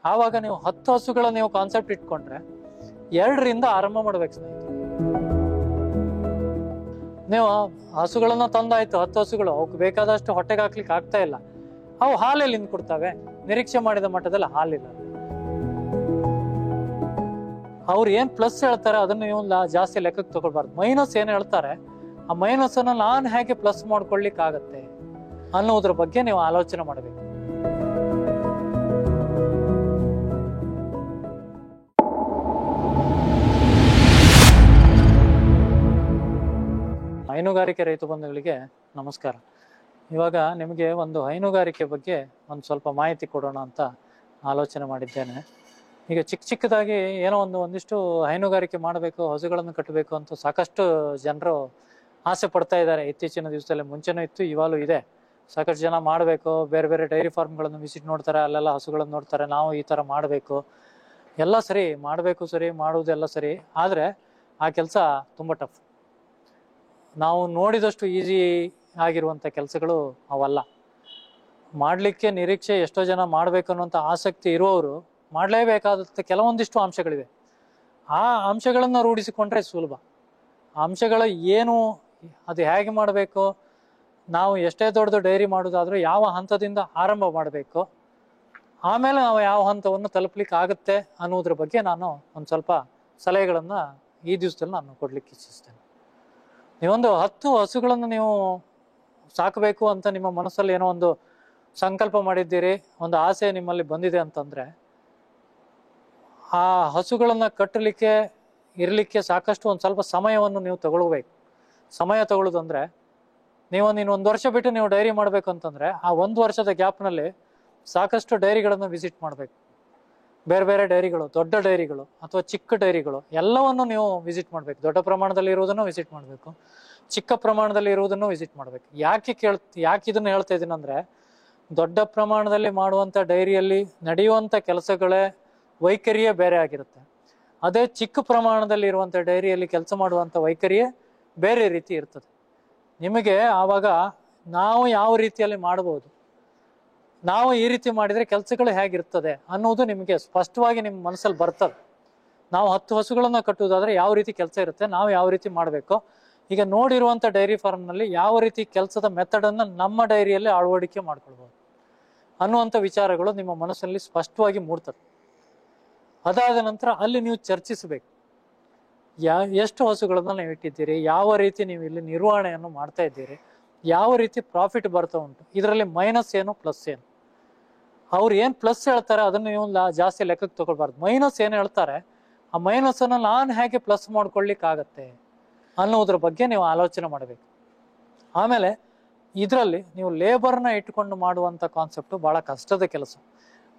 ಆವಾಗ ನೀವು 10 ಹಸುಗಳ ನೀವು ಕಾನ್ಸೆಪ್ಟ್ ಇಟ್ಕೊಂಡ್ರೆ 2ರಿಂದ ಆರಂಭ ಮಾಡ್ಬೇಕು ಸ್ನೇಹಿತರೆ. ನೀವು ಹಸುಗಳನ್ನ ತಂದಾಯ್ತು, 10 ಹಸುಗಳು, ಅವಕ್ಕೆ ಬೇಕಾದಷ್ಟು ಹೊಟ್ಟೆಗೆ ಹಾಕ್ಲಿಕ್ಕೆ ಆಗ್ತಾ ಇಲ್ಲ, ಅವು ಹಾಲೆಲ್ಲಿ ಕೊಡ್ತವೆ? ನಿರೀಕ್ಷೆ ಮಾಡಿದ ಮಟ್ಟದಲ್ಲಿ ಹಾಲಿಲ್ಲ. ಅವ್ರು ಏನ್ ಪ್ಲಸ್ ಹೇಳ್ತಾರೆ ಅದನ್ನ ನೀವು ಜಾಸ್ತಿ ಲೆಕ್ಕಕ್ಕೆ ತಗೊಳ್ಬಾರ್ದು. ಮೈನಸ್ ಏನ್ ಹೇಳ್ತಾರೆ ಆ ಮೈನಸ್ ಅನ್ನ ನಾನು ಹೇಗೆ ಪ್ಲಸ್ ಮಾಡ್ಕೊಳ್ಲಿಕ್ಕೆ ಆಗತ್ತೆ ಅನ್ನೋದ್ರ ಬಗ್ಗೆ ನೀವು ಆಲೋಚನೆ ಮಾಡಬೇಕು. ಹೈನುಗಾರಿಕೆ ರೈತ ಬಂಧುಗಳಿಗೆ ನಮಸ್ಕಾರ. ಇವಾಗ ನಿಮಗೆ ಒಂದು ಹೈನುಗಾರಿಕೆ ಬಗ್ಗೆ ಒಂದು ಸ್ವಲ್ಪ ಮಾಹಿತಿ ಕೊಡೋಣ ಅಂತ ಆಲೋಚನೆ ಮಾಡಿದ್ದೇನೆ. ಈಗ ಚಿಕ್ಕದಾಗಿ ಏನೋ ಒಂದಿಷ್ಟು ಹೈನುಗಾರಿಕೆ ಮಾಡಬೇಕು, ಹಸುಗಳನ್ನು ಕಟ್ಟಬೇಕು ಅಂತ ಸಾಕಷ್ಟು ಜನರು ಆಸೆ ಪಡ್ತಾ ಇದ್ದಾರೆ. ಇತ್ತೀಚಿನ ದಿವಸದಲ್ಲಿ, ಮುಂಚೆನೂ ಇತ್ತು, ಇವಾಗಲೂ ಇದೆ. ಸಾಕಷ್ಟು ಜನ ಮಾಡಬೇಕು, ಬೇರೆ ಬೇರೆ ಡೈರಿ ಫಾರ್ಮ್ಗಳನ್ನು ವಿಸಿಟ್ ನೋಡ್ತಾರೆ, ಅಲ್ಲೆಲ್ಲ ಹಸುಗಳನ್ನು ನೋಡ್ತಾರೆ, ನಾವು ಈ ಥರ ಮಾಡಬೇಕು, ಎಲ್ಲ ಸರಿ, ಮಾಡಬೇಕು ಸರಿ, ಮಾಡುವುದೆಲ್ಲ ಸರಿ. ಆದರೆ ಆ ಕೆಲಸ ತುಂಬ ಟಫ್. ನಾವು ನೋಡಿದಷ್ಟು ಈಸಿ ಆಗಿರುವಂಥ ಕೆಲಸಗಳು ಅವಲ್ಲ. ಮಾಡಲಿಕ್ಕೆ ನಿರೀಕ್ಷೆ ಎಷ್ಟೋ ಜನ ಮಾಡಬೇಕು ಅನ್ನುವಂಥ ಆಸಕ್ತಿ ಇರುವವರು ಮಾಡಲೇಬೇಕಾದ ಕೆಲವೊಂದಿಷ್ಟು ಅಂಶಗಳಿವೆ. ಆ ಅಂಶಗಳನ್ನು ರೂಢಿಸಿಕೊಂಡ್ರೆ ಸುಲಭ. ಆ ಅಂಶಗಳು ಏನು, ಅದು ಹೇಗೆ ಮಾಡಬೇಕು, ನಾವು ಎಷ್ಟೇ ದೊಡ್ಡದು ಡೈರಿ ಮಾಡೋದಾದ್ರೂ ಯಾವ ಹಂತದಿಂದ ಆರಂಭ ಮಾಡಬೇಕು, ಆಮೇಲೆ ನಾವು ಯಾವ ಹಂತವನ್ನು ತಲುಪಲಿಕ್ಕೆ ಆಗುತ್ತೆ ಅನ್ನೋದ್ರ ಬಗ್ಗೆ ನಾನು ಒಂದು ಸ್ವಲ್ಪ ಸಲಹೆಗಳನ್ನು ಈ ದಿವಸದಲ್ಲಿ ನಾನು ಕೊಡ್ಲಿಕ್ಕೆ ಇಚ್ಛಿಸ್ತೇನೆ. ನೀವೊಂದು 10 ಹಸುಗಳನ್ನು ನೀವು ಸಾಕಬೇಕು ಅಂತ ನಿಮ್ಮ ಮನಸ್ಸಲ್ಲಿ ಏನೋ ಒಂದು ಸಂಕಲ್ಪ ಮಾಡಿದ್ದೀರಿ, ಒಂದು ಆಸೆ ನಿಮ್ಮಲ್ಲಿ ಬಂದಿದೆ ಅಂತಂದ್ರೆ, ಆ ಹಸುಗಳನ್ನ ಕಟ್ಟಲಿಕ್ಕೆ ಇರಲಿಕ್ಕೆ ಸಾಕಷ್ಟು ಒಂದು ಸ್ವಲ್ಪ ಸಮಯವನ್ನು ನೀವು ತಗೊಳ್ಬೇಕು. ಸಮಯ ತಗೊಳ್ಳೋದಂದ್ರೆ, ನೀನು 1 ವರ್ಷ ಬಿಟ್ಟು ನೀವು ಡೈರಿ ಮಾಡ್ಬೇಕು ಅಂತಂದ್ರೆ ಆ 1 ವರ್ಷದ ಗ್ಯಾಪ್ನಲ್ಲಿ ಸಾಕಷ್ಟು ಡೈರಿಗಳನ್ನು ವಿಸಿಟ್ ಮಾಡಬೇಕು. ಬೇರೆ ಬೇರೆ ಡೈರಿಗಳು, ದೊಡ್ಡ ಡೈರಿಗಳು ಅಥವಾ ಚಿಕ್ಕ ಡೈರಿಗಳು ಎಲ್ಲವನ್ನು ನೀವು ವಿಸಿಟ್ ಮಾಡ್ಬೇಕು. ದೊಡ್ಡ ಪ್ರಮಾಣದಲ್ಲಿ ಇರುವುದನ್ನು ವಿಸಿಟ್ ಮಾಡಬೇಕು, ಚಿಕ್ಕ ಪ್ರಮಾಣದಲ್ಲಿ ಇರುವುದನ್ನು ವಿಸಿಟ್ ಮಾಡ್ಬೇಕು. ಯಾಕೆ ಇದನ್ನ ಹೇಳ್ತಾ ಇದ್ದೀನಿ ಅಂದ್ರೆ, ದೊಡ್ಡ ಪ್ರಮಾಣದಲ್ಲಿ ಮಾಡುವಂತ ಡೈರಿಯಲ್ಲಿ ನಡೆಯುವಂತ ಕೆಲಸಗಳೇ ವೈಖರಿಯೇ ಬೇರೆ ಆಗಿರುತ್ತೆ. ಅದೇ ಚಿಕ್ಕ ಪ್ರಮಾಣದಲ್ಲಿ ಇರುವಂತ ಡೈರಿಯಲ್ಲಿ ಕೆಲಸ ಮಾಡುವಂತ ವೈಖರಿಯೇ ಬೇರೆ ರೀತಿ ಇರ್ತದೆ. ನಿಮಗೆ ಆವಾಗ ನಾವು ಯಾವ ರೀತಿಯಲ್ಲಿ ಮಾಡಬಹುದು, ನಾವು ಈ ರೀತಿ ಮಾಡಿದ್ರೆ ಕೆಲಸಗಳು ಹೇಗಿರ್ತದೆ ಅನ್ನೋದು ನಿಮಗೆ ಸ್ಪಷ್ಟವಾಗಿ ನಿಮ್ಮ ಮನಸ್ಸಲ್ಲಿ ಬರ್ತದೆ. ನಾವು 10 ಹಸುಗಳನ್ನ ಕಟ್ಟುವುದಾದ್ರೆ ಯಾವ ರೀತಿ ಕೆಲಸ ಇರುತ್ತೆ, ನಾವು ಯಾವ ರೀತಿ ಮಾಡಬೇಕು, ಈಗ ನೋಡಿರುವಂತ ಡೈರಿ ಫಾರ್ಮ್ನಲ್ಲಿ ಯಾವ ರೀತಿ ಕೆಲಸದ ಮೆಥಡ್ ಅನ್ನ ನಮ್ಮ ಡೈರಿಯಲ್ಲಿ ಅಳವಡಿಕೆ ಮಾಡ್ಕೊಳ್ಬಹುದು ಅನ್ನುವಂಥ ವಿಚಾರಗಳು ನಿಮ್ಮ ಮನಸ್ಸಲ್ಲಿ ಸ್ಪಷ್ಟವಾಗಿ ಮೂಡ್ತದೆ. ಅದಾದ ನಂತರ ಅಲ್ಲಿ ನೀವು ಚರ್ಚಿಸಬೇಕು. ಎಷ್ಟು ಹಸುಗಳನ್ನ ನೀವು ಇಟ್ಟಿದ್ದೀರಿ, ಯಾವ ರೀತಿ ನೀವು ಇಲ್ಲಿ ನಿರ್ವಹಣೆಯನ್ನು ಮಾಡ್ತಾ ಇದ್ದೀರಿ, ಯಾವ ರೀತಿ ಪ್ರಾಫಿಟ್ ಬರ್ತಾ ಉಂಟು, ಇದರಲ್ಲಿ ಮೈನಸ್ ಏನು ಪ್ಲಸ್ ಏನು. ಅವ್ರು ಏನ್ ಪ್ಲಸ್ ಹೇಳ್ತಾರೆ ಅದನ್ನ ನೀವು ಜಾಸ್ತಿ ಲೆಕ್ಕಕ್ಕೆ ತಗೊಳ್ಬಾರ್ದು. ಮೈನಸ್ ಏನ್ ಹೇಳ್ತಾರೆ ಆ ಮೈನಸ್ ಅನ್ನ ನಾನು ಹೇಗೆ ಪ್ಲಸ್ ಮಾಡ್ಕೊಳ್ಲಿಕ್ಕೆ ಆಗತ್ತೆ ಅನ್ನೋದ್ರ ಬಗ್ಗೆ ನೀವು ಆಲೋಚನೆ ಮಾಡಬೇಕು. ಆಮೇಲೆ ಇದರಲ್ಲಿ ನೀವು ಲೇಬರ್ನ ಇಟ್ಕೊಂಡು ಮಾಡುವಂತ ಕಾನ್ಸೆಪ್ಟ್ ಬಹಳ ಕಷ್ಟದ ಕೆಲಸ.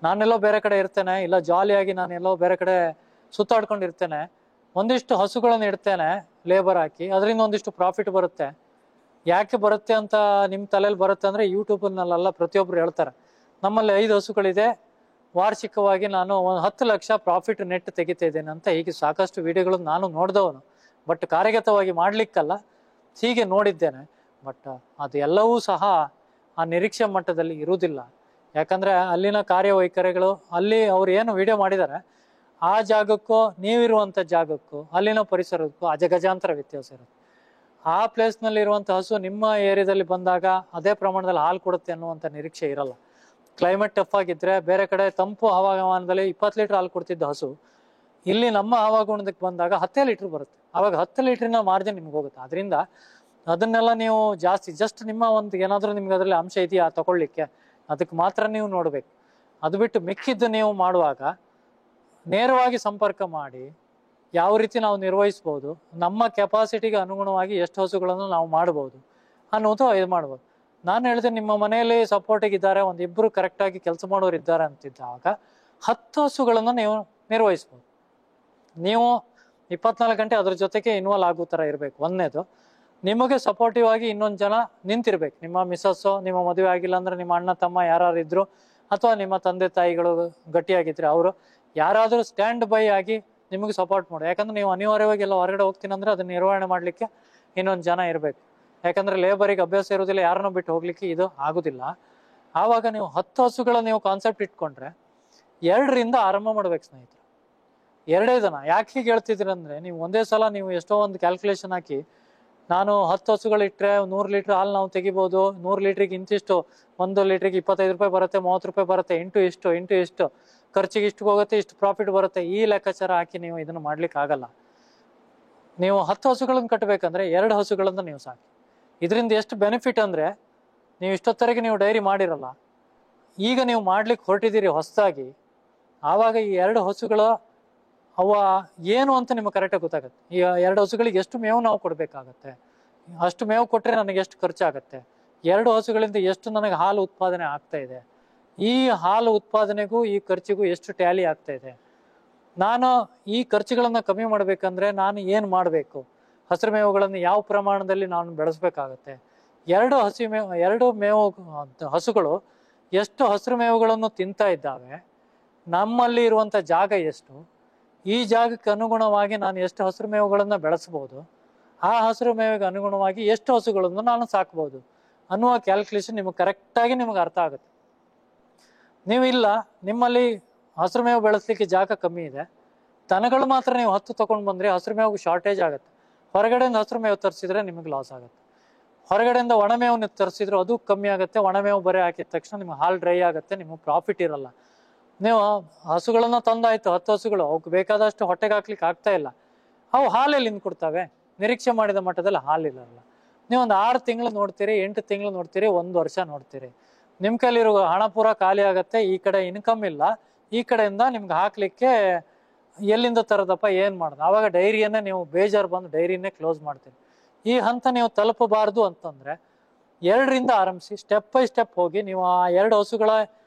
ನಾನೆಲ್ಲೋ ಬೇರೆ ಕಡೆ ಇರ್ತೇನೆ, ಇಲ್ಲ ಜಾಲಿಯಾಗಿ ನಾನೆಲ್ಲೋ ಬೇರೆ ಕಡೆ ಸುತ್ತಾಡ್ಕೊಂಡಿರ್ತೇನೆ, ಒಂದಿಷ್ಟು ಹಸುಗಳನ್ನು ಇಡ್ತೇನೆ ಲೇಬರ್ ಹಾಕಿ, ಅದರಿಂದ ಒಂದಿಷ್ಟು ಪ್ರಾಫಿಟ್ ಬರುತ್ತೆ. ಯಾಕೆ ಬರುತ್ತೆ ಅಂತ ನಿಮ್ಮ ತಲೆಯಲ್ಲಿ ಬರುತ್ತೆ ಅಂದ್ರೆ, ಯೂಟ್ಯೂಬ್ನಲ್ಲೆಲ್ಲ ಪ್ರತಿಯೊಬ್ರು ಹೇಳ್ತಾರೆ, ನಮ್ಮಲ್ಲಿ 5 ಹಸುಗಳಿದೆ, ವಾರ್ಷಿಕವಾಗಿ ನಾನು 10 ಲಕ್ಷ ಪ್ರಾಫಿಟ್ ನೆಟ್ ತೆಗಿತಾ ಇದ್ದೇನೆ ಅಂತ. ಹೀಗೆ ಸಾಕಷ್ಟು ವಿಡಿಯೋಗಳನ್ನು ನಾನು ನೋಡಿದವನು, ಬಟ್ ಕಾರ್ಯಗತವಾಗಿ ಮಾಡ್ಲಿಕ್ಕಲ್ಲ, ಹೀಗೆ ನೋಡಿದ್ದೇನೆ. ಬಟ್ ಅದು ಎಲ್ಲವೂ ಸಹ ಆ ನಿರೀಕ್ಷೆ ಮಟ್ಟದಲ್ಲಿ ಇರುವುದಿಲ್ಲ. ಯಾಕಂದ್ರೆ ಅಲ್ಲಿನ ಕಾರ್ಯವೈಖರಿಗಳು, ಅಲ್ಲಿ ಅವ್ರು ಏನು ವಿಡಿಯೋ ಮಾಡಿದ್ದಾರೆ ಆ ಜಾಗಕ್ಕೂ ನೀವಿರುವಂಥ ಜಾಗಕ್ಕೂ ಅಲ್ಲಿನ ಪರಿಸರಕ್ಕೂ ಅಜಗಜಾಂತರ ವ್ಯತ್ಯಾಸ ಇರುತ್ತೆ. ಆ ಪ್ಲೇಸ್ನಲ್ಲಿ ಇರುವಂಥ ಹಸು ನಿಮ್ಮ ಏರಿಯಾದಲ್ಲಿ ಬಂದಾಗ ಅದೇ ಪ್ರಮಾಣದಲ್ಲಿ ಹಾಲು ಕೊಡುತ್ತೆ ಅನ್ನುವಂಥ ನಿರೀಕ್ಷೆ ಇರಲ್ಲ. ಕ್ಲೈಮೇಟ್ ಟಫ್ ಆಗಿದ್ರೆ, ಬೇರೆ ಕಡೆ ತಂಪು ಹವಾಮಾನದಲ್ಲಿ 20 ಲೀಟರ್ ಹಾಲು ಕೊಡ್ತಿದ್ದ ಹಸು ಇಲ್ಲಿ ನಮ್ಮ ಹವಾಗುಣದಕ್ಕೆ ಬಂದಾಗ 10 ಲೀಟರ್ ಬರುತ್ತೆ. ಅವಾಗ 10 ಲೀಟ್ರಿನ ಮಾರ್ಜಿನ್ ನಿಮ್ಗೆ ಹೋಗುತ್ತೆ. ಅದರಿಂದ ಅದನ್ನೆಲ್ಲ ನೀವು ಜಾಸ್ತಿ ಜಸ್ಟ್ ನಿಮ್ಮ ಒಂದು ಏನಾದರೂ ನಿಮ್ಗೆ ಅದರಲ್ಲಿ ಅಂಶ ಇದೆಯಾ ತಗೊಳ್ಳಿಕ್ಕೆ, ಅದಕ್ಕೆ ಮಾತ್ರ ನೀವು ನೋಡ್ಬೇಕು. ಅದು ಬಿಟ್ಟು ಮಿಕ್ಕಿದ್ದು ನೀವು ಮಾಡುವಾಗ ನೇರವಾಗಿ ಸಂಪರ್ಕ ಮಾಡಿ ಯಾವ ರೀತಿ ನಾವು ನಿರ್ವಹಿಸ್ಬೋದು, ನಮ್ಮ ಕೆಪಾಸಿಟಿಗೆ ಅನುಗುಣವಾಗಿ ಎಷ್ಟು ಹಸುಗಳನ್ನು ನಾವು ಮಾಡ್ಬೋದು ಅನ್ನೋದು ಇದು ಮಾಡ್ಬೋದು. ನಾನು ಹೇಳಿದೆ, ನಿಮ್ಮ ಮನೆಯಲ್ಲಿ ಸಪೋರ್ಟಿಗೆ ಇದ್ದಾರೆ, 1-2 ಕರೆಕ್ಟಾಗಿ ಕೆಲಸ ಮಾಡೋರು ಇದ್ದಾರೆ ಅಂತಿದ್ದಾಗ 10 ಹಸುಗಳನ್ನು ನೀವು ನಿರ್ವಹಿಸ್ಬೋದು. ನೀವು 24 ಗಂಟೆ ಅದ್ರ ಜೊತೆಗೆ ಇನ್ವಾಲ್ವ್ ಆಗೋ ಥರ ಇರಬೇಕು. ಒಂದನೇದು, ನಿಮಗೆ ಸಪೋರ್ಟಿವ್ ಆಗಿ ಇನ್ನೊಂದು ಜನ ನಿಂತಿರ್ಬೇಕು. ನಿಮ್ಮ ಮಿಸ್ಸಸ್ಸು, ನಿಮ್ಮ ಮದುವೆ ಆಗಿಲ್ಲ ಅಂದ್ರೆ ನಿಮ್ಮ ಅಣ್ಣ ತಮ್ಮ ಯಾರು ಇದ್ರು, ಅಥವಾ ನಿಮ್ಮ ತಂದೆ ತಾಯಿಗಳು ಗಟ್ಟಿಯಾಗಿದ್ರೆ ಅವರು ಯಾರಾದರೂ ಸ್ಟ್ಯಾಂಡ್ ಬೈ ಆಗಿ ನಿಮಗೆ ಸಪೋರ್ಟ್ ಮಾಡಿ. ಯಾಕಂದ್ರೆ ನೀವು ಅನಿವಾರ್ಯವಾಗಿ ಎಲ್ಲ ಹೊರಗಡೆ ಹೋಗ್ತೀನಿ ಅಂದ್ರೆ ಅದನ್ನ ನಿರ್ವಹಣೆ ಮಾಡ್ಲಿಕ್ಕೆ ಇನ್ನೊಂದು ಜನ ಇರಬೇಕು. ಯಾಕಂದ್ರೆ ಲೇಬರಿಗೆ ಅಭ್ಯಾಸ ಇರೋದಿಲ್ಲ, ಯಾರನ್ನೂ ಬಿಟ್ಟು ಹೋಗ್ಲಿಕ್ಕೆ ಇದು ಆಗುದಿಲ್ಲ. ಆವಾಗ ನೀವು 10 ಹಸುಗಳ ನೀವು ಕಾನ್ಸೆಪ್ಟ್ ಇಟ್ಕೊಂಡ್ರೆ 2ರಿಂದ ಆರಂಭ ಮಾಡ್ಬೇಕು ಸ್ನೇಹಿತರೆ. 2 ದಿನ. ಯಾಕೆ ಹೀಗೆ ಹೇಳ್ತಿದ್ದೀರಿ ಅಂದ್ರೆ, ನೀವು ಒಂದೇ ಸಲ ನೀವು ಎಷ್ಟೋ ಒಂದು ಕ್ಯಾಲ್ಕುಲೇಷನ್ ಹಾಕಿ, ನಾನು 10 ಹಸುಗಳಿಟ್ರೆ 100 ಲೀಟರ್ ಹಾಲು ನಾವು ತೆಗಿಬೋದು, 100 ಲೀಟ್ರಿಗೆ ಇಂತಿಷ್ಟು, 1 ಲೀಟ್ರಿಗೆ 25 ರೂಪಾಯಿ ಬರುತ್ತೆ, 30 ರೂಪಾಯಿ ಬರುತ್ತೆ, ಇಂಟು ಇಷ್ಟು ಖರ್ಚಿಗೆ ಇಷ್ಟು ಹೋಗುತ್ತೆ, ಇಷ್ಟು ಪ್ರಾಫಿಟ್ ಬರುತ್ತೆ, ಈ ಲೆಕ್ಕಾಚಾರ ಹಾಕಿ ನೀವು ಇದನ್ನು ಮಾಡ್ಲಿಕ್ಕೆ ಆಗಲ್ಲ. ನೀವು 10 ಹಸುಗಳನ್ನು ಕಟ್ಟಬೇಕಂದ್ರೆ 2 ಹಸುಗಳನ್ನು ನೀವು ಸಾಕಿ. ಇದರಿಂದ ಎಷ್ಟು ಬೆನಿಫಿಟ್ ಅಂದ್ರೆ, ನೀವು ಇಷ್ಟೊತ್ತರೆಗೆ ನೀವು ಡೈರಿ ಮಾಡಿರಲ್ಲ, ಈಗ ನೀವು ಮಾಡ್ಲಿಕ್ಕೆ ಹೊರಟಿದ್ದೀರಿ ಹೊಸದಾಗಿ, ಆವಾಗ ಈ 2 ಹಸುಗಳ ಅವ ಏನು ಅಂತ ನಿಮ್ಗೆ ಕರೆಕ್ಟಾಗಿ ಗೊತ್ತಾಗುತ್ತೆ. ಈ 2 ಹಸುಗಳಿಗೆ ಎಷ್ಟು ಮೇವು ನಾವು ಕೊಡ್ಬೇಕಾಗತ್ತೆ, ಅಷ್ಟು ಮೇವು ಕೊಟ್ರೆ ನನಗೆ ಎಷ್ಟು ಖರ್ಚಾಗತ್ತೆ, 2 ಹಸುಗಳಿಂದ ಎಷ್ಟು ನನಗೆ ಹಾಲು ಉತ್ಪಾದನೆ ಆಗ್ತಾ ಇದೆ, ಈ ಹಾಲು ಉತ್ಪಾದನೆಗೂ ಈ ಖರ್ಚಿಗೂ ಎಷ್ಟು ಟ್ಯಾಲಿ ಆಗ್ತಾ ಇದೆ, ನಾನು ಈ ಖರ್ಚುಗಳನ್ನ ಕಮ್ಮಿ ಮಾಡ್ಬೇಕಂದ್ರೆ ನಾನು ಏನ್ ಮಾಡ್ಬೇಕು, ಹಸಿರು ಮೇವುಗಳನ್ನು ಯಾವ ಪ್ರಮಾಣದಲ್ಲಿ ನಾನು ಬೆಳೆಸ್ಬೇಕಾಗತ್ತೆ, 2 ಮೇವು ಹಸುಗಳು ಎಷ್ಟು ಹಸಿರು ಮೇವುಗಳನ್ನು ತಿಂತಾ ಇದ್ದಾವೆ, ನಮ್ಮಲ್ಲಿ ಇರುವಂತ ಜಾಗ ಎಷ್ಟು, ಈ ಜಾಗಕ್ಕೆ ಅನುಗುಣವಾಗಿ ನಾನು ಎಷ್ಟು ಹಸಿರು ಮೇವುಗಳನ್ನ ಬೆಳೆಸಬಹುದು, ಆ ಹಸಿರು ಮೇವಿಗೆ ಅನುಗುಣವಾಗಿ ಎಷ್ಟು ಹಸುಗಳನ್ನು ನಾನು ಸಾಕ್ಬಹುದು ಅನ್ನುವ ಕ್ಯಾಲ್ಕುಲೇಷನ್ ನಿಮ್ಗೆ ಕರೆಕ್ಟಾಗಿ ನಿಮ್ಗೆ ಅರ್ಥ ಆಗುತ್ತೆ. ನೀವು ಇಲ್ಲ, ನಿಮ್ಮಲ್ಲಿ ಹಸಿರು ಮೇವು ಬೆಳೆಸ್ಲಿಕ್ಕೆ ಜಾಗ ಕಮ್ಮಿ ಇದೆ, ದನಗಳು ಮಾತ್ರ ನೀವು 10 ತಗೊಂಡು ಬಂದ್ರೆ ಹಸಿರು ಮೇವು ಶಾರ್ಟೇಜ್ ಆಗುತ್ತೆ. ಹೊರಗಡೆಯಿಂದ ಹಸಿರು ಮೇವು ತರಿಸಿದ್ರೆ ನಿಮಗೆ ಲಾಸ್ ಆಗುತ್ತೆ. ಹೊರಗಡೆಯಿಂದ ಒಣಮೇವು ತರಿಸಿದ್ರು ಅದು ಕಮ್ಮಿ ಆಗುತ್ತೆ. ಒಣಮೇವು ಬರೀ ಹಾಕಿದ ತಕ್ಷಣ ನಿಮ್ಗೆ ಹಾಲು ಡ್ರೈ ಆಗುತ್ತೆ, ನಿಮ್ಗೆ ಪ್ರಾಫಿಟ್ ಇರಲ್ಲ. ನೀವು ಹಸುಗಳನ್ನ ತಂದಾಯ್ತು, 10 ಹಸುಗಳು, ಅವಕ್ಕೆ ಬೇಕಾದಷ್ಟು ಹೊಟ್ಟೆಗೆ ಹಾಕ್ಲಿಕ್ಕೆ ಆಗ್ತಾ ಇಲ್ಲ, ಅವು ಹಾಲೆಲ್ಲಿ ಕೊಡ್ತವೆ, ನಿರೀಕ್ಷೆ ಮಾಡಿದ ಮಟ್ಟದಲ್ಲಿ ಹಾಲಿಲ್ಲ. ನೀವು ಒಂದು 6 ತಿಂಗಳು ನೋಡ್ತೀರಿ, 8 ತಿಂಗಳು ನೋಡ್ತೀರಿ, 1 ವರ್ಷ ನೋಡ್ತೀರಿ, ನಿಮ್ ಕೈಲಿರೋ ಹಣ ಪೂರ ಖಾಲಿ ಆಗತ್ತೆ. ಈ ಕಡೆ ಇನ್ಕಮ್ ಇಲ್ಲ, ಈ ಕಡೆಯಿಂದ ನಿಮ್ಗೆ ಹಾಕ್ಲಿಕ್ಕೆ ಎಲ್ಲಿಂದ ತರದಪ್ಪ, ಏನ್ ಮಾಡೋದು? ಆವಾಗ ಡೈರಿಯನ್ನೇ ನೀವು ಬೇಜಾರು ಬಂದು ಡೈರಿಯನ್ನೇ ಕ್ಲೋಸ್ ಮಾಡ್ತೀರಿ. ಈ ಹಂತ ನೀವು ತಲುಪಬಾರ್ದು ಅಂತಂದ್ರೆ 2ರಿಂದ ಆರಂಭಿಸಿ, ಸ್ಟೆಪ್ ಬೈ ಸ್ಟೆಪ್ ಹೋಗಿ. ನೀವು ಆ 2 ಹಸುಗಳ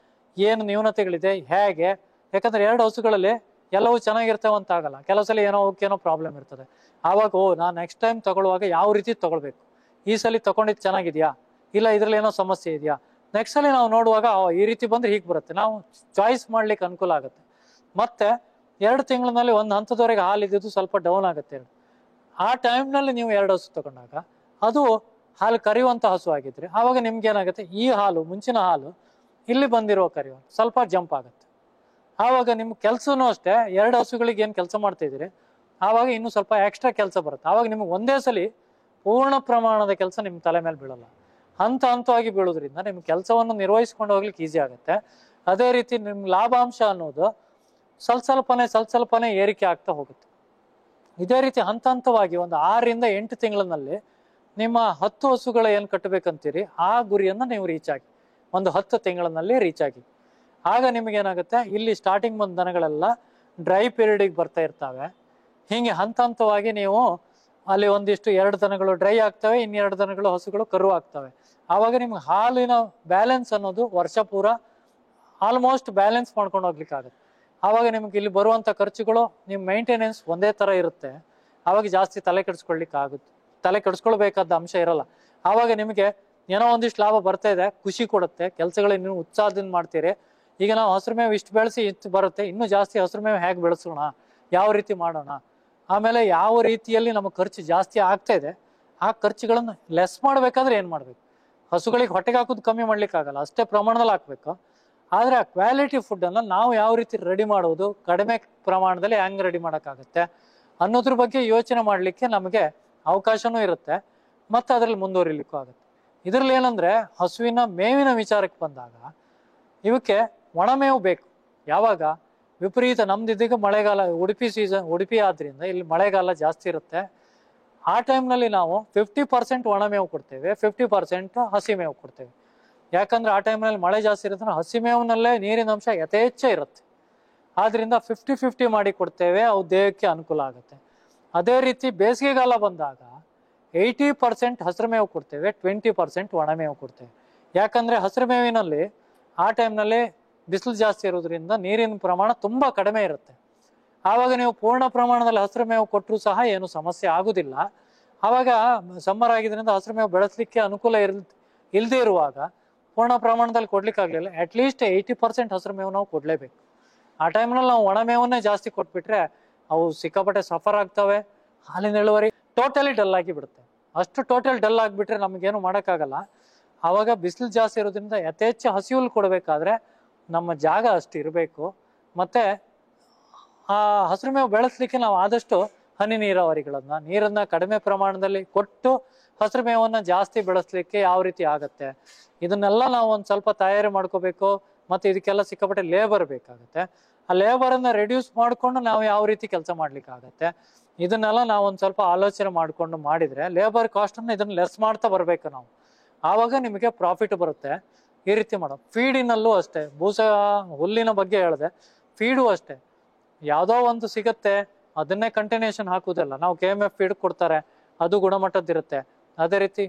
ಏನು ನ್ಯೂನತೆಗಳಿದೆ ಹೇಗೆ, ಯಾಕಂದ್ರೆ 2 ಹಸುಗಳಲ್ಲಿ ಎಲ್ಲವೂ ಚೆನ್ನಾಗಿರ್ತವೆ ಅಂತ ಆಗಲ್ಲ, ಕೆಲವು ಸಲ ಏನೋ ಪ್ರಾಬ್ಲಮ್ ಇರ್ತದೆ. ಆವಾಗ ನಾನು ನೆಕ್ಸ್ಟ್ ಟೈಮ್ ತಗೊಳ್ಳುವಾಗ ಯಾವ ರೀತಿ ತಗೊಳ್ಬೇಕು, ಈ ಸಲ ತಗೊಂಡಿದ್ದು ಚೆನ್ನಾಗಿದ್ಯಾ, ಇಲ್ಲ ಇದ್ರಲ್ಲಿ ಏನೋ ಸಮಸ್ಯೆ ಇದೆಯಾ, ನೆಕ್ಸ್ಟ್ ಸಲ ನಾವು ನೋಡುವಾಗ ಈ ರೀತಿ ಬಂದ್ರೆ ಹೀಗೆ ಬರುತ್ತೆ, ನಾವು ಚಾಯ್ಸ್ ಮಾಡ್ಲಿಕ್ಕೆ ಅನುಕೂಲ ಆಗುತ್ತೆ. ಮತ್ತೆ 2 ತಿಂಗಳಿನಲ್ಲಿ ಒಂದು ಹಂತದವರೆಗೆ ಹಾಲು ಇದ್ದಿದ್ದು ಸ್ವಲ್ಪ ಡೌನ್ ಆಗುತ್ತೆ. ಆ ಟೈಮ್ನಲ್ಲಿ ನೀವು 2 ಹಸು ತಗೊಂಡಾಗ ಅದು ಹಾಲು ಕರೆಯುವಂತ ಹಸು ಆಗಿದ್ರೆ ಆವಾಗ ನಿಮ್ಗೆ ಏನಾಗುತ್ತೆ, ಈ ಹಾಲು ಮುಂಚಿನ ಹಾಲು ಇಲ್ಲಿ ಬಂದಿರೋ ಕರೆಯುವ ಸ್ವಲ್ಪ ಜಂಪ್ ಆಗುತ್ತೆ. ಆವಾಗ ನಿಮ್ ಕೆಲ್ಸನೂ ಅಷ್ಟೇ, 2 ಹಸುಗಳಿಗೆ ಏನ್ ಕೆಲಸ ಮಾಡ್ತಾ ಇದ್ದೀರಿ ಆವಾಗ ಇನ್ನೂ ಸ್ವಲ್ಪ ಎಕ್ಸ್ಟ್ರಾ ಕೆಲಸ ಬರುತ್ತೆ. ಆವಾಗ ನಿಮ್ಗೆ ಒಂದೇ ಸಲ ಪೂರ್ಣ ಪ್ರಮಾಣದ ಕೆಲಸ ನಿಮ್ ತಲೆ ಮೇಲೆ ಬೀಳಲ್ಲ, ಹಂತವಾಗಿ ಬೀಳೋದ್ರಿಂದ ನಿಮ್ ಕೆಲಸವನ್ನು ನಿರ್ವಹಿಸ್ಕೊಂಡು ಹೋಗ್ಲಿಕ್ಕೆ ಈಸಿ ಆಗುತ್ತೆ. ಅದೇ ರೀತಿ ನಿಮ್ ಲಾಭಾಂಶ ಅನ್ನೋದು ಸ್ವಲ್ಪನೇ ಏರಿಕೆ ಆಗ್ತಾ ಹೋಗುತ್ತೆ. ಇದೇ ರೀತಿ ಹಂತವಾಗಿ ಒಂದು 6ರಿಂದ 8 ತಿಂಗಳಿನಲ್ಲಿ ನಿಮ್ಮ 10 ಹಸುಗಳ ಏನ್ ಕಟ್ಟಬೇಕಂತೀರಿ ಆ ಗುರಿಯನ್ನ ನೀವು ರೀಚ್ ಆಗಿ, ಒಂದು 10 ತಿಂಗಳಿನಲ್ಲಿ ರೀಚ್ ಆಗಿ. ಆಗ ನಿಮಗೇನಾಗುತ್ತೆ, ಇಲ್ಲಿ ಸ್ಟಾರ್ಟಿಂಗ್ ಬಂದ ದನಗಳೆಲ್ಲ ಡ್ರೈ ಪೀರಿಯಡ್ಗೆ ಬರ್ತಾ ಇರ್ತವೆ. ಹೀಗೆ ಹಂತವಾಗಿ ನೀವು ಅಲ್ಲಿ ಒಂದಿಷ್ಟು 2 ದನಗಳು ಡ್ರೈ ಆಗ್ತವೆ, 2 ದನಗಳು ಹಸುಗಳು ಕರು ಆಗ್ತವೆ. ಆವಾಗ ನಿಮ್ಗೆ ಹಾಲಿನ ಬ್ಯಾಲೆನ್ಸ್ ಅನ್ನೋದು ವರ್ಷ ಪೂರ ಆಲ್ಮೋಸ್ಟ್ ಬ್ಯಾಲೆನ್ಸ್ ಮಾಡ್ಕೊಂಡು ಹೋಗ್ಲಿಕ್ಕೆ ಆಗುತ್ತೆ. ಆವಾಗ ನಿಮ್ಗೆ ಇಲ್ಲಿ ಬರುವಂತ ಖರ್ಚುಗಳು, ನಿಮ್ ಮೈಂಟೆನೆನ್ಸ್ ಒಂದೇ ತರ ಇರುತ್ತೆ. ಆವಾಗ ಜಾಸ್ತಿ ತಲೆ ಕೆಡಿಸ್ಕೊಳ್ಬೇಕಾದ ಅಂಶ ಇರಲ್ಲ. ಆವಾಗ ನಿಮಗೆ ಏನೋ ಒಂದಿಷ್ಟು ಲಾಭ ಬರ್ತಾ ಇದೆ, ಖುಷಿ ಕೊಡುತ್ತೆ, ಕೆಲಸಗಳು ಇನ್ನೂ ಉತ್ಸಾಹದಿಂದ ಮಾಡ್ತೀರಿ. ಈಗ ನಾವು ಹಸಿರು ಮೇವು ಇಷ್ಟು ಬೆಳೆಸಿ ಇಷ್ಟು ಬರುತ್ತೆ, ಇನ್ನೂ ಜಾಸ್ತಿ ಹಸಿರು ಮೇವು ಹೇಗೆ ಬೆಳೆಸೋಣ, ಯಾವ ರೀತಿ ಮಾಡೋಣ, ಆಮೇಲೆ ಯಾವ ರೀತಿಯಲ್ಲಿ ನಮ್ಮ ಖರ್ಚು ಜಾಸ್ತಿ ಆಗ್ತಾ ಇದೆ ಆ ಖರ್ಚುಗಳನ್ನ ಲೆಸ್ ಮಾಡ್ಬೇಕಾದ್ರೆ ಏನ್ ಮಾಡ್ಬೇಕು, ಹಸುಗಳಿಗೆ ಹೊಟ್ಟೆಗೆ ಹಾಕೋದು ಕಮ್ಮಿ ಮಾಡ್ಲಿಕ್ಕೆ ಆಗಲ್ಲ, ಅಷ್ಟೇ ಪ್ರಮಾಣದಲ್ಲಿ ಹಾಕ್ಬೇಕು. ಆದ್ರೆ ಆ ಕ್ವಾಲಿಟಿ ಫುಡ್ ಅನ್ನ ನಾವು ಯಾವ ರೀತಿ ರೆಡಿ ಮಾಡೋದು, ಕಡಿಮೆ ಪ್ರಮಾಣದಲ್ಲಿ ಹೆಂಗ್ ರೆಡಿ ಮಾಡೋಕ್ಕಾಗತ್ತೆ ಅನ್ನೋದ್ರ ಬಗ್ಗೆ ಯೋಚನೆ ಮಾಡ್ಲಿಕ್ಕೆ ನಮಗೆ ಅವಕಾಶನೂ ಇರುತ್ತೆ, ಮತ್ತೆ ಅದ್ರಲ್ಲಿ ಮುಂದುವರಿಲಿಕ್ಕೂ ಆಗುತ್ತೆ. ಇದ್ರಲ್ಲಿ ಏನಂದ್ರೆ, ಹಸುವಿನ ಮೇವಿನ ವಿಚಾರಕ್ಕೆ ಬಂದಾಗ ಇವಕ್ಕೆ ಒಣಮೇವು ಬೇಕು. ಯಾವಾಗ ವಿಪರೀತ ನಮ್ದಿದ್ದೀಗ ಮಳೆಗಾಲ, ಉಡುಪಿ ಆದ್ರಿಂದ ಇಲ್ಲಿ ಮಳೆಗಾಲ ಜಾಸ್ತಿ ಇರುತ್ತೆ. ಆ ಟೈಮ್ನಲ್ಲಿ ನಾವು 50% ಒಣಮೇವು ಕೊಡ್ತೇವೆ, 50% ಹಸಿ ಮೇವು ಕೊಡ್ತೇವೆ. ಯಾಕಂದ್ರೆ ಆ ಟೈಮ್ನಲ್ಲಿ ಮಳೆ ಜಾಸ್ತಿ ಇರುತ್ತೆ, ಹಸಿ ಮೇವಿನಲ್ಲೇ ನೀರಿನ ಅಂಶ ಯಥೇಚ್ಛ ಇರುತ್ತೆ. ಆದ್ರಿಂದ 50-50 ಮಾಡಿ ಕೊಡ್ತೇವೆ, ಅವು ದೇಹಕ್ಕೆ ಅನುಕೂಲ ಆಗುತ್ತೆ. ಅದೇ ರೀತಿ ಬೇಸಿಗೆಗಾಲ ಬಂದಾಗ 80% ಹಸಿರು ಮೇವು ಕೊಡ್ತೇವೆ, 20% ಒಣಮೇವು ಕೊಡ್ತೇವೆ. ಯಾಕಂದ್ರೆ ಹಸಿರು ಮೇವಿನಲ್ಲಿ ಆ ಟೈಮ್ನಲ್ಲಿ ಬಿಸಿಲು ಜಾಸ್ತಿ ಇರೋದ್ರಿಂದ ನೀರಿನ ಪ್ರಮಾಣ ತುಂಬಾ ಕಡಿಮೆ ಇರುತ್ತೆ. ಆವಾಗ ನೀವು ಪೂರ್ಣ ಪ್ರಮಾಣದಲ್ಲಿ ಹಸಿರು ಮೇವು ಕೊಟ್ಟರು ಸಹ ಏನು ಸಮಸ್ಯೆ ಆಗುದಿಲ್ಲ. ಆವಾಗ ಸಮ್ಮರ್ ಆಗಿದ್ರಿಂದ ಹಸಿರು ಮೇವು ಬೆಳೆಸಲಿಕ್ಕೆ ಅನುಕೂಲ ಇಲ್ಲದೆ ಇರುವಾಗ ಪೂರ್ಣ ಪ್ರಮಾಣದಲ್ಲಿ ಕೊಡ್ಲಿಕ್ಕೆ ಆಗ್ಲಿಲ್ಲ, ಅಟ್ಲೀಸ್ಟ್ 80% ಹಸಿರು ಮೇವು ನಾವು ಕೊಡ್ಲೇಬೇಕು. ಆ ಟೈಮ್ನಲ್ಲಿ ನಾವು ಒಣ ಮೇವನ್ನೇ ಜಾಸ್ತಿ ಕೊಟ್ಬಿಟ್ರೆ ಅವು ಸಿಕ್ಕಾಪಟ್ಟೆ ಸಫರ್ ಆಗ್ತವೆ, ಹಾಲಿನ ಇಳುವರಿ ಟೋಟಲಿ ಡಲ್ ಆಗಿ ಬಿಡುತ್ತೆ. ಅಷ್ಟು ಟೋಟಲ್ ಡಲ್ ಆಗಿಬಿಟ್ರೆ ನಮಗೇನು ಮಾಡೋಕ್ಕಾಗಲ್ಲ. ಆವಾಗ ಬಿಸಿಲು ಜಾಸ್ತಿ ಇರೋದ್ರಿಂದ ಯಥೇಚ್ಛ ಹಸಿಹುಲ್ ಕೊಡಬೇಕಾದ್ರೆ ನಮ್ಮ ಜಾಗ ಅಷ್ಟು ಇರಬೇಕು, ಮತ್ತೆ ಆ ಹಸಿರು ಮೇವು ಬೆಳೆಸ್ಲಿಕ್ಕೆ ನಾವು ಆದಷ್ಟು ಹನಿ ನೀರನ್ನ ಕಡಿಮೆ ಪ್ರಮಾಣದಲ್ಲಿ ಕೊಟ್ಟು ಹಸಿರು ಮೇವನ್ನ ಜಾಸ್ತಿ ಬೆಳೆಸ್ಲಿಕ್ಕೆ ಯಾವ ರೀತಿ ಆಗತ್ತೆ, ಇದನ್ನೆಲ್ಲ ನಾವು ಒಂದ್ ಸ್ವಲ್ಪ ತಯಾರಿ ಮಾಡ್ಕೋಬೇಕು. ಮತ್ತೆ ಇದಕ್ಕೆಲ್ಲ ಸಿಕ್ಕಾಪಟ್ಟೆ ಲೇಬರ್ ಬೇಕಾಗತ್ತೆ. ಆ ಲೇಬರ್ ಅನ್ನ ರೆಡ್ಯೂಸ್ ಮಾಡ್ಕೊಂಡು ನಾವು ಯಾವ ರೀತಿ ಕೆಲಸ ಮಾಡ್ಲಿಕ್ಕೆ ಆಗತ್ತೆ, ಇದನ್ನೆಲ್ಲ ನಾವು ಒಂದ್ ಸ್ವಲ್ಪ ಆಲೋಚನೆ ಮಾಡ್ಕೊಂಡು ಮಾಡಿದ್ರೆ ಲೇಬರ್ ಕಾಸ್ಟ್ ಅನ್ನ ಇದನ್ನ ಲೆಸ್ ಮಾಡ್ತಾ ಬರ್ಬೇಕು ನಾವು. ಆವಾಗ ನಿಮಗೆ ಪ್ರಾಫಿಟ್ ಬರುತ್ತೆ. ಈ ರೀತಿ ಮಾಡೋ ಫೀಡಿನಲ್ಲೂ ಅಷ್ಟೇ, ಹುಲ್ಲಿನ ಬಗ್ಗೆ ಹೇಳಿದೆ, ಫೀಡು ಅಷ್ಟೇ ಯಾವ್ದೋ ಒಂದು ಸಿಗತ್ತೆ ಅದನ್ನೇ ಕಂಟಿನ್ಯೂಷನ್ ಹಾಕುವುದಲ್ಲ. ನಾವು KMF ಫೀಡ್ ಕೊಡ್ತಾರೆ, ಅದು ಗುಣಮಟ್ಟದ್ದಿರುತ್ತೆ. ಅದೇ ರೀತಿ